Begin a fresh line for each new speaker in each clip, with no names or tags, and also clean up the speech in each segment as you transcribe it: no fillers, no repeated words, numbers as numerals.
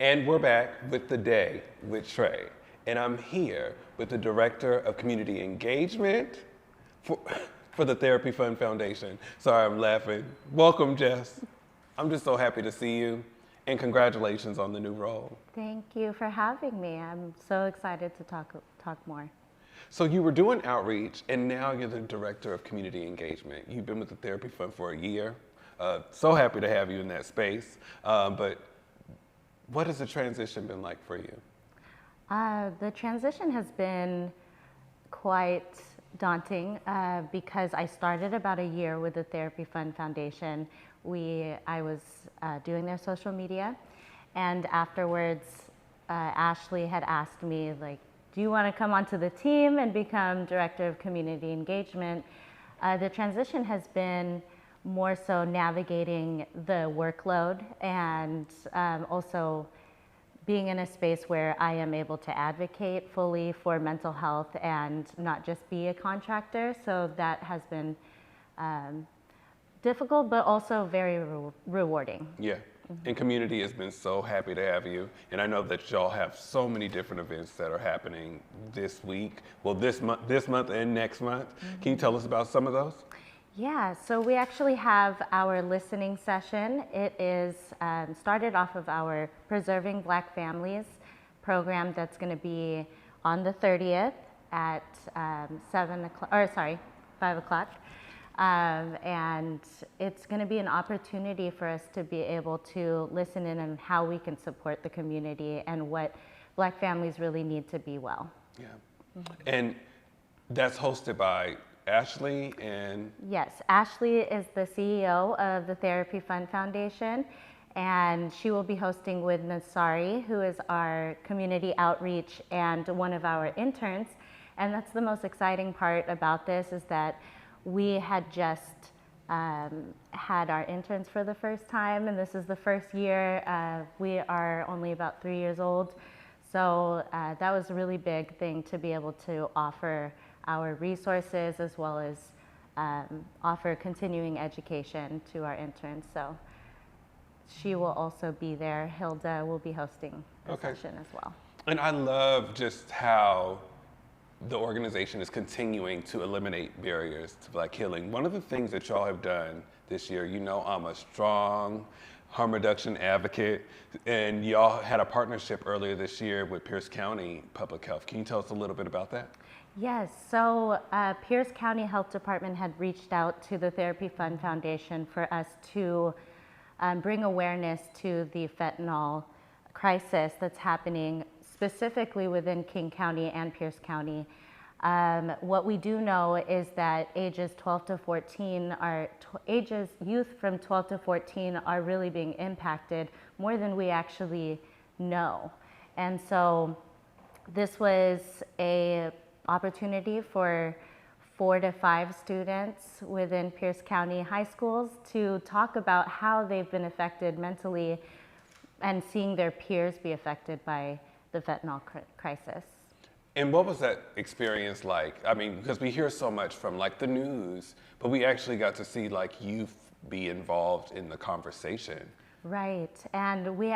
And we're back with The Day with Trae. And I'm here with the Director of Community Engagement for the Therapy Fund Foundation. Sorry, I'm laughing. Welcome, Jess. I'm just so happy to see you. And congratulations on the new role.
Thank you for having me. I'm so excited to talk more.
So you were doing outreach, and now you're the Director of Community Engagement. You've been with the Therapy Fund for a year. So happy to have you in that space. But what has the transition been like for you?
The transition has been quite daunting because I started about a year with the Therapy Fund Foundation. I was doing their social media, and afterwards Ashley had asked me, like, do you want to come onto the team and become Director of Community Engagement? The transition has been more so navigating the workload and also being in a space where I am able to advocate fully for mental health and not just be a contractor. So that has been difficult, but also very rewarding.
Yeah. And community has been so happy to have you. And I know that y'all have so many different events that are happening this week. Well, this month and next month. Mm-hmm. Can you tell us about some of those?
Yeah, so we actually have our listening session. It is started off of our Preserving Black Families program that's going to be on the 30th at 5 o'clock. And it's going to be an opportunity for us to be able to listen in on how we can support the community and what Black families really need to be well.
Yeah. Mm-hmm. And that's hosted by Ashley and...
Yes, Ashley is the CEO of the Therapy Fund Foundation, and she will be hosting with Nasari, who is our community outreach and one of our interns. And that's the most exciting part about this, is that we had just had our interns for the first time, and this is the first year. We are only about 3 years old. So that was a really big thing to be able to offer our resources as well as offer continuing education to our interns. So she will also be there. Hilda will be hosting the session as well.
And I love just how the organization is continuing to eliminate barriers to Black healing. One of the things that y'all have done this year, you know I'm a strong harm reduction advocate, and y'all had a partnership earlier this year with Pierce County Public Health. Can you tell us a little bit about that?
Yes, so Pierce County Health Department had reached out to the Therapy Fund Foundation for us to bring awareness to the fentanyl crisis that's happening specifically within King County and Pierce County. What we do know is that ages 12 to 14 youth from 12 to 14 are really being impacted more than we actually know. And so this was a opportunity for 4 to 5 students within Pierce County high schools to talk about how they've been affected mentally and seeing their peers be affected by the fentanyl crisis.
And what was that experience like? I mean, because we hear so much from like the news, but we actually got to see like youth be involved in the conversation.
Right, and we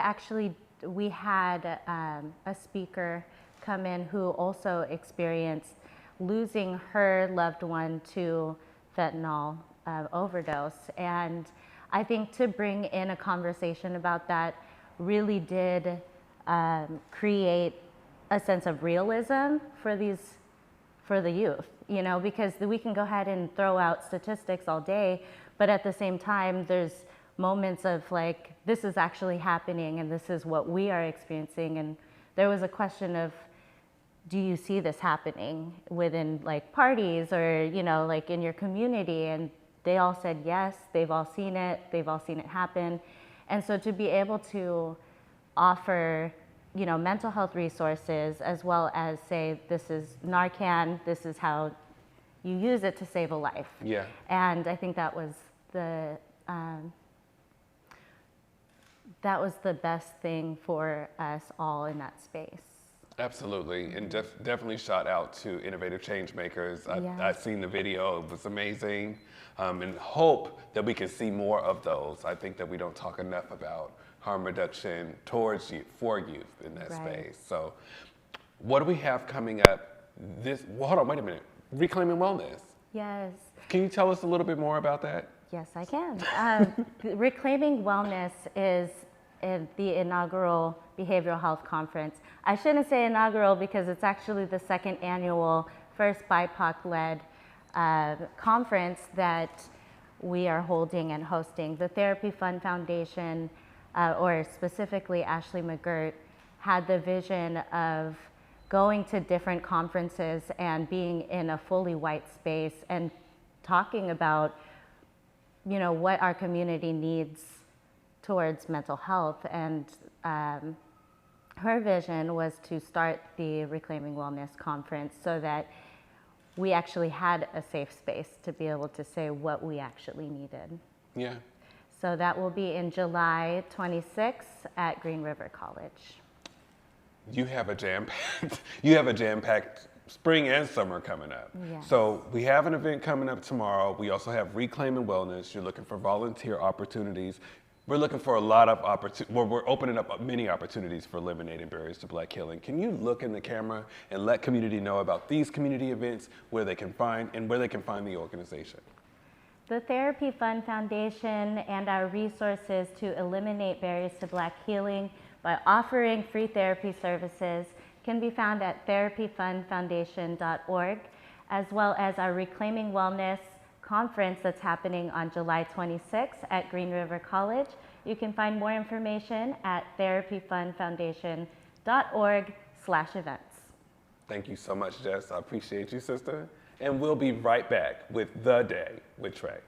had a speaker come in who also experienced losing her loved one to fentanyl overdose. And I think to bring in a conversation about that really did create a sense of realism for the youth, you know, because we can go ahead and throw out statistics all day, but at the same time, there's moments of like, this is actually happening and this is what we are experiencing. And there was a question of, do you see this happening within like parties or, you know, like in your community? And they all said yes, they've all seen it happen. And so to be able to offer, you know, mental health resources as well as say, this is Narcan, this is how you use it to save a life.
Yeah.
And I think that was the best thing for us all in that space.
Absolutely, and definitely shout out to Innovative Changemakers.
Yes.
I've seen the video, it was amazing, and hope that we can see more of those. I think that we don't talk enough about harm reduction towards youth, for youth in that
Right.
space. So what do we have coming up well, hold on, wait a minute. Reclaiming Wellness.
Yes.
Can you tell us a little bit more about that?
Yes, I can. Reclaiming Wellness is the inaugural behavioral health conference. I shouldn't say inaugural because it's actually the second annual, first BIPOC-led conference that we are holding and hosting. The Therapy Fund Foundation, or specifically Ashley McGirt, had the vision of going to different conferences and being in a fully white space and talking about, you know, what our community needs towards mental health. And her vision was to start the Reclaiming Wellness conference so that we actually had a safe space to be able to say what we actually needed.
Yeah.
So that will be in July 26th at Green River College.
You have a jam-packed spring and summer coming up.
Yes.
So we have an event coming up tomorrow. We also have Reclaiming Wellness. You're looking for volunteer opportunities. We're looking for a lot of we're opening up many opportunities for eliminating barriers to Black healing. Can you look in the camera and let community know about these community events, where they can find the organization?
The Therapy Fund Foundation and our resources to eliminate barriers to Black healing by offering free therapy services can be found at therapyfundfoundation.org, as well as our Reclaiming Wellness conference that's happening on July 26th at Green River College. You can find more information at therapyfundfoundation.org/events.
Thank you so much, Jess. I appreciate you, sister. And we'll be right back with The Day with Trae.